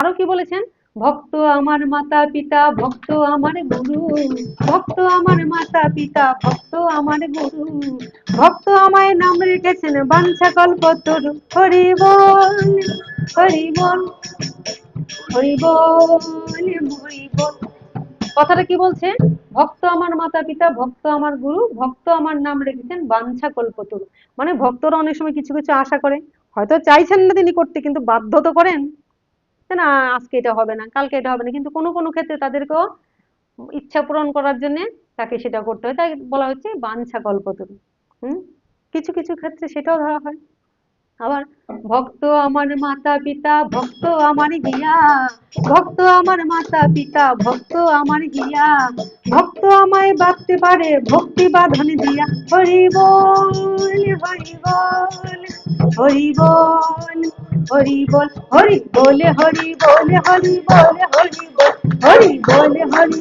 আরো কি বলেছেন? ভক্ত আমার মাতা পিতা, ভক্ত আমার গুরু, ভক্ত আমার মাতা পিতা, ভক্ত আমার গুরু, ভক্ত আমায় নাম রেখেছেন বাঞ্ছা কল্পতরু। হরি বল, হরি বল, হরি বল, হরি বল। কথাটা কি বলছে? ভক্ত আমার মাতা পিতা, ভক্ত আমার গুরু, ভক্ত আমার নাম রেখেছেন বাঞ্ছা কল্পতরু। মানে ভক্তরা অনেক সময় কিছু কিছু আশা করে, হয়তো চাইছেন না তিনি করতে, কিন্তু বাধ্য তো করেন যে না আজকে এটা হবে না, কালকে এটা হবে না, কিন্তু কোনো কোনো ক্ষেত্রে তাদেরকেও ইচ্ছা পূরণ করার জন্য তাকে সেটা করতে হয়, তাই বলা হচ্ছে বাঞ্ছা কল্পতরু। হুম, কিছু কিছু ক্ষেত্রে সেটাও ধরা হয়। আবার ভক্ত আমার মাতা পিতা, ভক্ত আমার গিয়া, ভক্ত আমার মাতা পিতা, ভক্ত আমার গিয়া, ভক্ত আমায় বাঁধতে পারে ভক্তি বাঁধন দিয়া। হরি বল, হরি বল, হরি বল, হরি বল, হরি বলে, হরি বলে, হরি বলে, হরি বল, হরি বলে, হরি,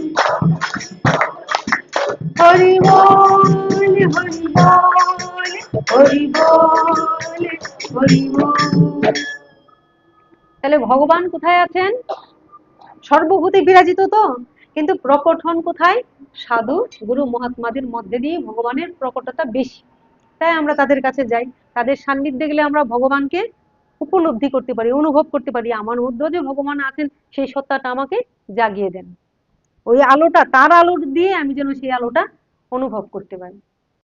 হরি বল, হরি বল, হরি বল, হরি বল। তাহলে ভগবান কোথায় আছেন? সর্বভূতে বিরাজিত তো, কিন্তু প্রকট হন কোথায়? সাধু গুরু মহাত্মাদের মধ্যে দিয়ে ভগবানের প্রকটতা বেশি, তাই আমরা তাদের কাছে যাই। তাদের সান্নিধ্যে গেলে আমরা ভগবানকে উপলব্ধি করতে পারি, অনুভব করতে পারি, আমার মধ্যে যে ভগবান আছেন সেই সত্তাটা আমাকে জাগিয়ে দেন। ওই আলোটা, তার আলো দিয়ে আমি যেন সেই আলোটা অনুভব করতে পারি।